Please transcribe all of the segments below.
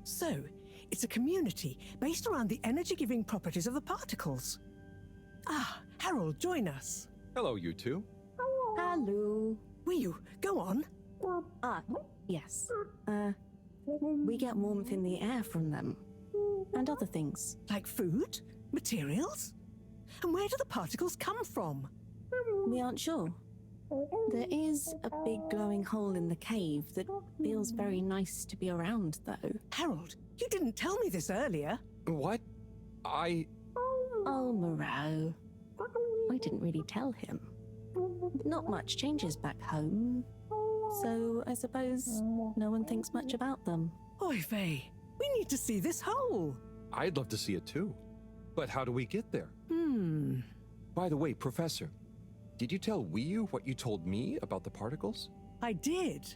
So, it's a community based around the energy-giving properties of the particles. Ah, Harold, join us. Hello, you two. Hello. Wiyu, go on. Yes. We get warmth in the air from them. And other things. Like food? Materials? And where do the particles come from? We aren't sure. There is a big glowing hole in the cave that feels very nice to be around, though. Harold, you didn't tell me this earlier. What? Oh, Moreau. I didn't really tell him. Not much changes back home. So I suppose no one thinks much about them. Oy vey, we need to see this hole. I'd love to see it too. But how do we get there? By the way, Professor, did you tell Wiyu what you told me about the particles? I did.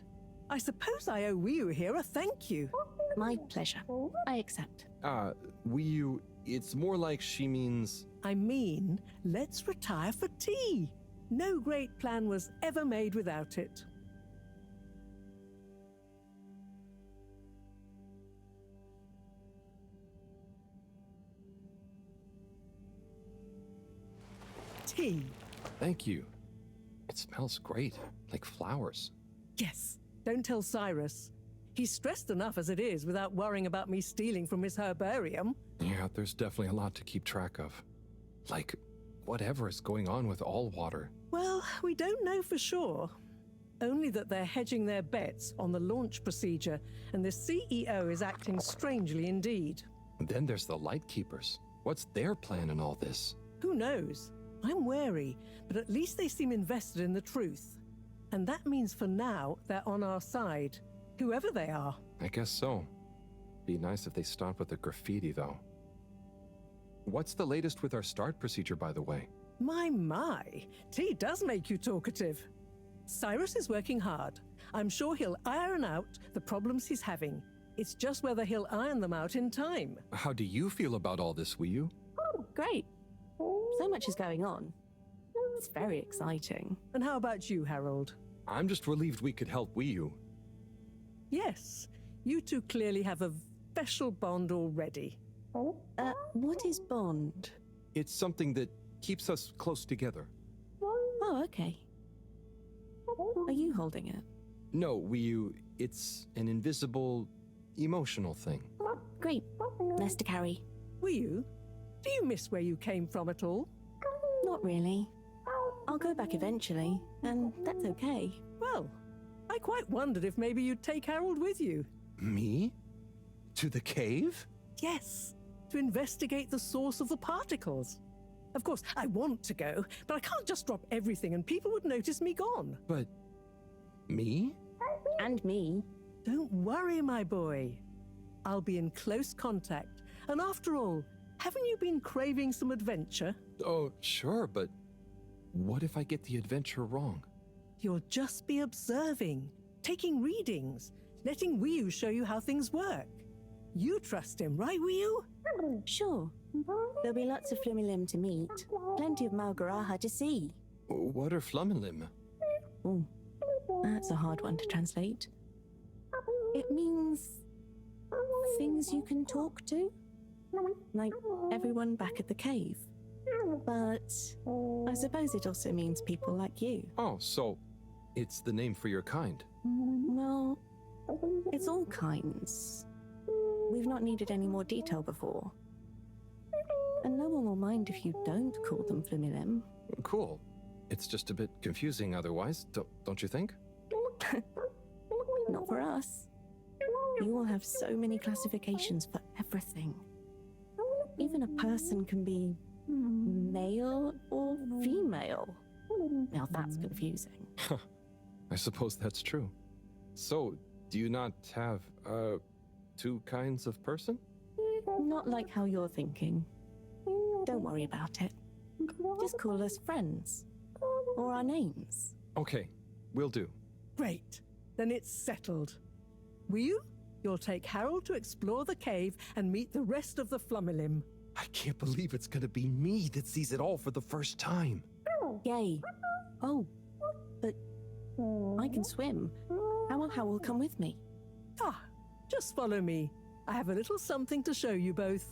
I suppose I owe Wiyu here a thank you. My pleasure. I accept. Wiyu, it's more like she means... I mean, let's retire for tea. No great plan was ever made without it. Tea. Thank you. It smells great, like flowers. Yes, don't tell Cyrus. He's stressed enough as it is without worrying about me stealing from his herbarium. Yeah, there's definitely a lot to keep track of. Like, whatever is going on with all water. Well, we don't know for sure. Only that they're hedging their bets on the launch procedure, and the CEO is acting strangely indeed. Then there's the Lightkeepers. What's their plan in all this? Who knows? I'm wary, but at least they seem invested in the truth. And that means for now, they're on our side, whoever they are. I guess so. Be nice if they stopped with the graffiti, though. What's the latest with our start procedure, by the way? My, tea does make you talkative. Cyrus is working hard. I'm sure he'll iron out the problems he's having. It's just whether he'll iron them out in time. How do you feel about all this, Wiyu? Great. So much is going on. It's very exciting. And how about you, Harold? I'm just relieved we could help Wiyu. Yes, you two clearly have a special bond already. What is bond? It's something that keeps us close together. Oh, okay. Are you holding it? No, Wiyu, it's an invisible, emotional thing. Great. Less to carry. Wiyu, do you miss where you came from at all? Not really. I'll go back eventually, and that's okay. Well, I quite wondered if maybe you'd take Harold with you. Me? To the cave? Yes, to investigate the source of the particles. Of course, I want to go, but I can't just drop everything and people would notice me gone. But... me? And me. Don't worry, my boy. I'll be in close contact. And after all, haven't you been craving some adventure? Oh, sure, but what if I get the adventure wrong? You'll just be observing, taking readings, letting Wiyu show you how things work. You trust him, right, Wiyu? Sure. There'll be lots of Flumilim to meet. Plenty of Malgaraha to see. What are Flumilim? Oh, that's a hard one to translate. It means things you can talk to. Like everyone back at the cave. But I suppose it also means people like you. Oh, so it's the name for your kind. Well, it's all kinds. We've not needed any more detail before. And no one will mind if you don't call them Flumilim. Cool. It's just a bit confusing otherwise, don't you think? Not for us. You will have so many classifications for everything. Even a person can be male or female. Now that's confusing. I suppose that's true. So, do you not have, two kinds of person? Not like how you're thinking. Don't worry about it. Just call us friends. Or our names. Okay, will do. Great. Then it's settled. Wiyu, you'll take Harold to explore the cave and meet the rest of the Flumilim. I can't believe it's gonna be me that sees it all for the first time. Yay. Oh, but I can swim. How will come with me? Ah, just follow me. I have a little something to show you both.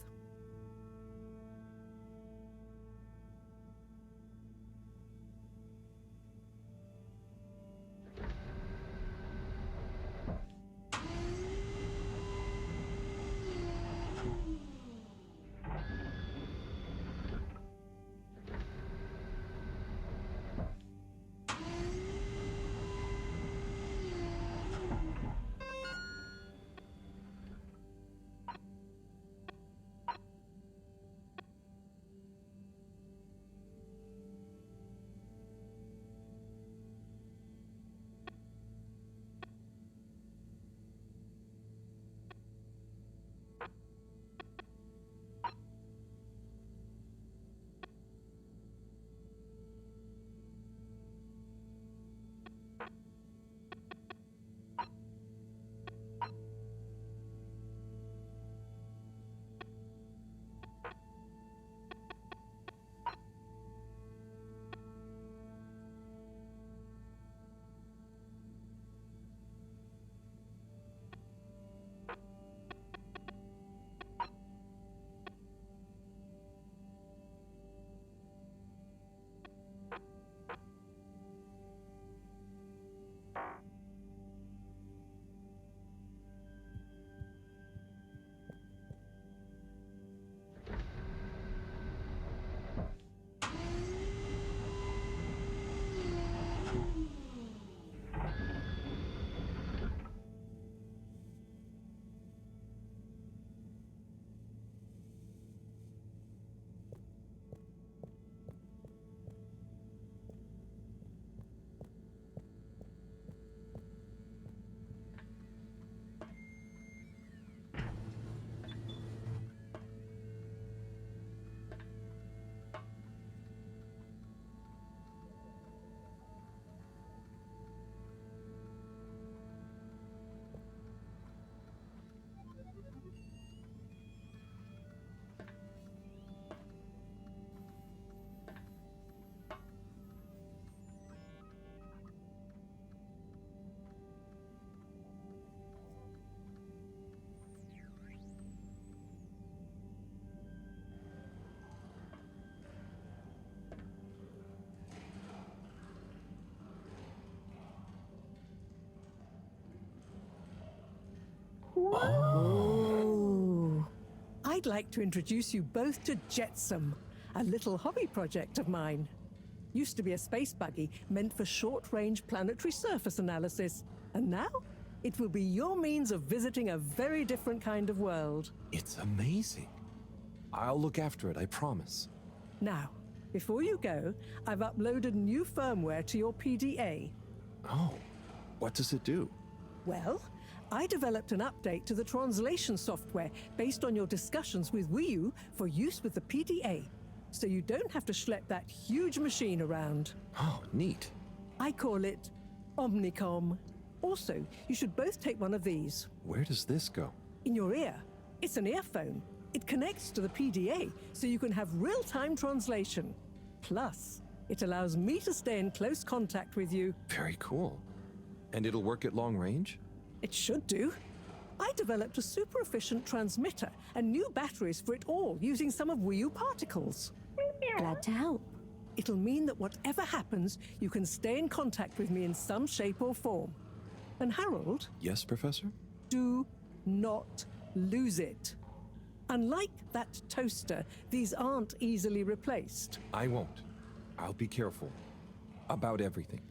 Oh. I'd like to introduce you both to Jetsam, a little hobby project of mine. Used to be a space buggy meant for short-range planetary surface analysis, and now it will be your means of visiting a very different kind of world. It's amazing. I'll look after it, I promise. Now, before you go, I've uploaded new firmware to your PDA. Oh, what does it do? Well, I developed an update to the translation software based on your discussions with Wii U for use with the PDA, so you don't have to schlep that huge machine around. Oh, neat. I call it Omnicom. Also, you should both take one of these. Where does this go? In your ear. It's an earphone. It connects to the PDA, so you can have real-time translation. Plus, it allows me to stay in close contact with you. Very cool. And it'll work at long range? It should do. I developed a super efficient transmitter and new batteries for it all using some of Wii U particles. Glad to help. It'll mean that whatever happens, you can stay in contact with me in some shape or form. And Harold? Yes, Professor? Do not lose it. Unlike that toaster, these aren't easily replaced. I won't. I'll be careful. About everything.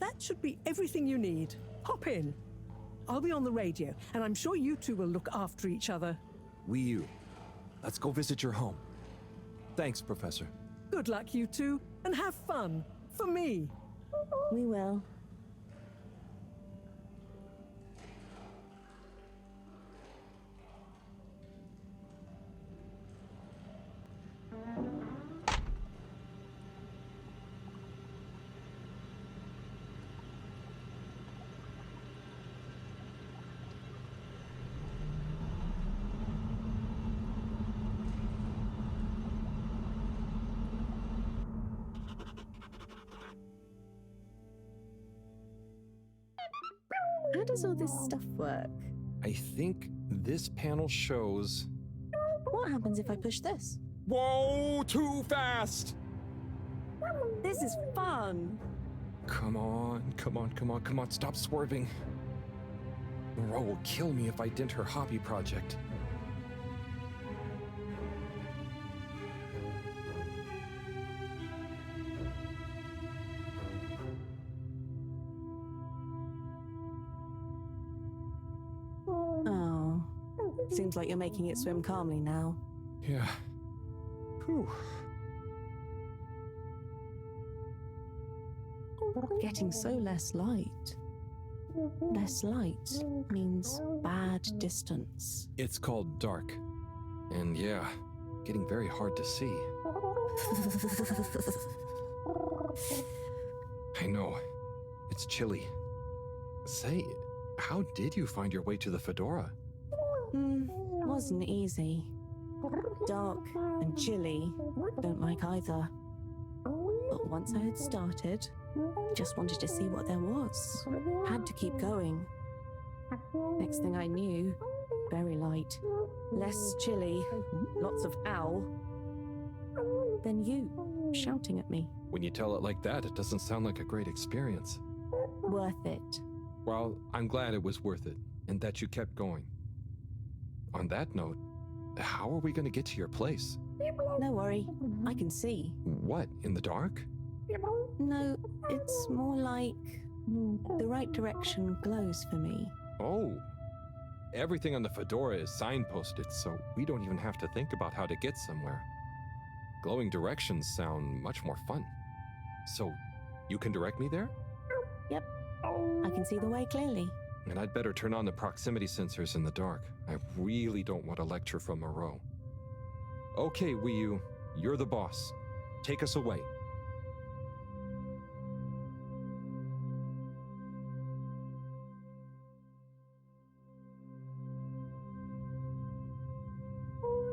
That should be everything you need. Hop in. I'll be on the radio, and I'm sure you two will look after each other. Wii U, let's go visit your home. Thanks, Professor. Good luck, you two, and have fun. For me. We will. How does all this stuff work? I think This panel shows... What happens if I push this? Whoa, too fast! This is fun! Come on, come on, come on, come on, stop swerving. Moreau will kill me if I dent her hobby project. Oh. Seems like you're making it swim calmly now. Yeah. Whew. Getting so less light. Less light means bad distance. It's called dark. And yeah, getting very hard to see. I know. It's chilly. Say, how did you find your way to the fedora? Wasn't easy. Dark and chilly. Don't like either. But once I had started, just wanted to see what there was. Had to keep going. Next thing I knew, very light, less chilly, lots of owl. Then you, shouting at me. When you tell it like that, it doesn't sound like a great experience. Worth it. Well, I'm glad it was worth it, and that you kept going. On that note, how are we going to get to your place? No worry, I can see. What, in the dark? No, it's more like the right direction glows for me. Oh. Everything on the fedora is signposted, so we don't even have to think about how to get somewhere. Glowing directions sound much more fun. So, you can direct me there? Yep, I can see the way clearly. And I'd better turn on the proximity sensors in the dark. I really don't want a lecture from Moreau. Okay, Wii-U, you're the boss. Take us away.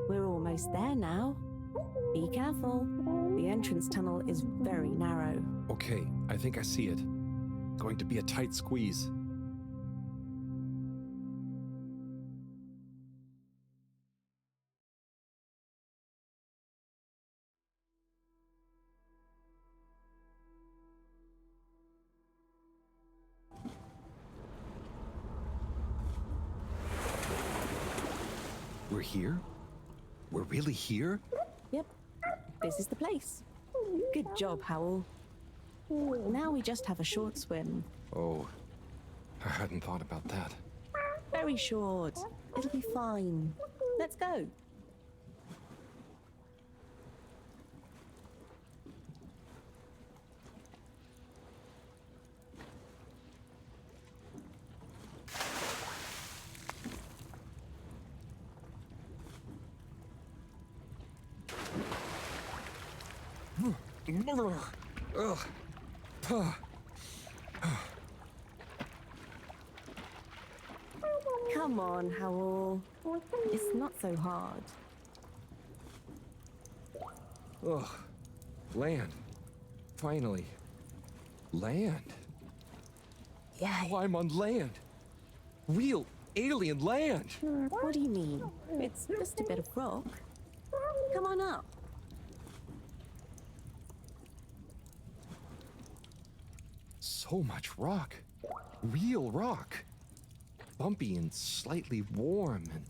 We're almost there now. Be careful. The entrance tunnel is very narrow. Okay, I think I see it. Going to be a tight squeeze. We're here? We're really here? Yep, this is the place. Good job, Howell. Now we just have a short swim. Oh, I hadn't thought about that. Very short. It'll be fine. Let's go. Come on, Howell. It's not so hard. Ugh. Land. Finally. Land. Wow, I'm on land. Real alien land. What do you mean? It's just a bit of rock. Come on up. So much rock. Real rock. Bumpy and slightly warm and...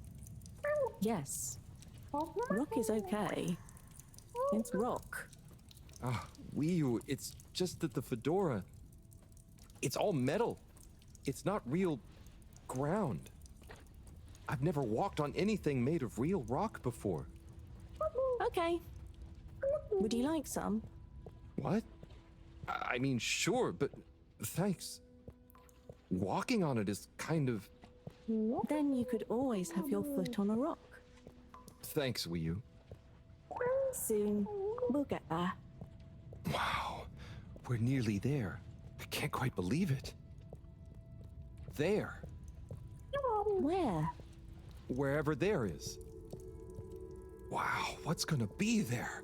Yes. Rock is okay. It's rock. Ah, Wii-U, it's just that the fedora... It's all metal. It's not real ground. I've never walked on anything made of real rock before. Okay. Would you like some? What? I mean, sure, but thanks. Walking on it is kind of... Then you could always have your foot on a rock. Thanks, Wii-U. Soon, we'll get there. Wow, we're nearly there. I can't quite believe it. There. Where? Wherever there is. Wow, what's gonna be there?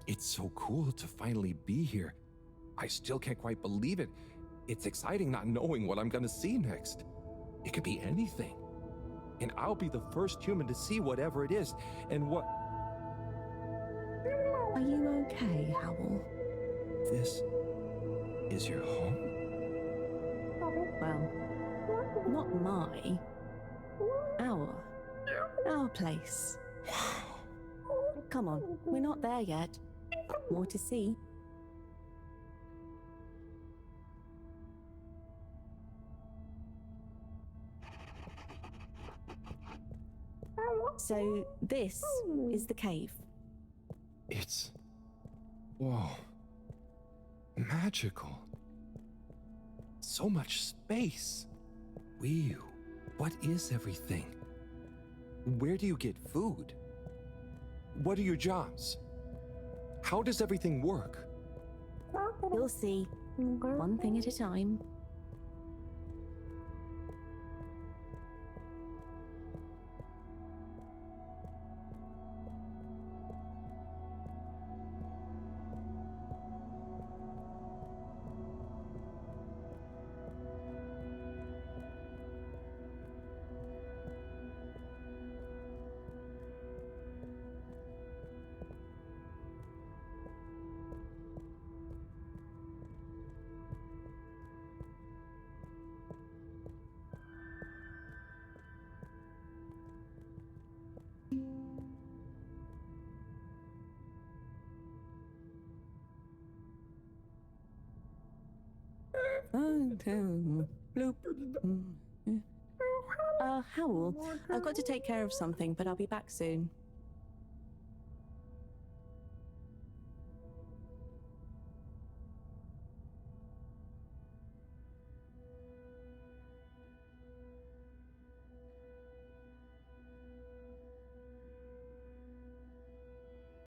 It's so cool to finally be here. I still can't quite believe it. It's exciting not knowing what I'm gonna see next. It could be anything. And I'll be the first human to see whatever it is. And what... Are you okay, Howell? This is your home? Well, not my. Our place. Come on, we're not there yet. More to see. So, this is the cave. It's... whoa. Magical. So much space. Wee, what is everything? Where do you get food? What are your jobs? How does everything work? You'll see. One thing at a time. Bloop. Howell, I've got to take care of something, but I'll be back soon.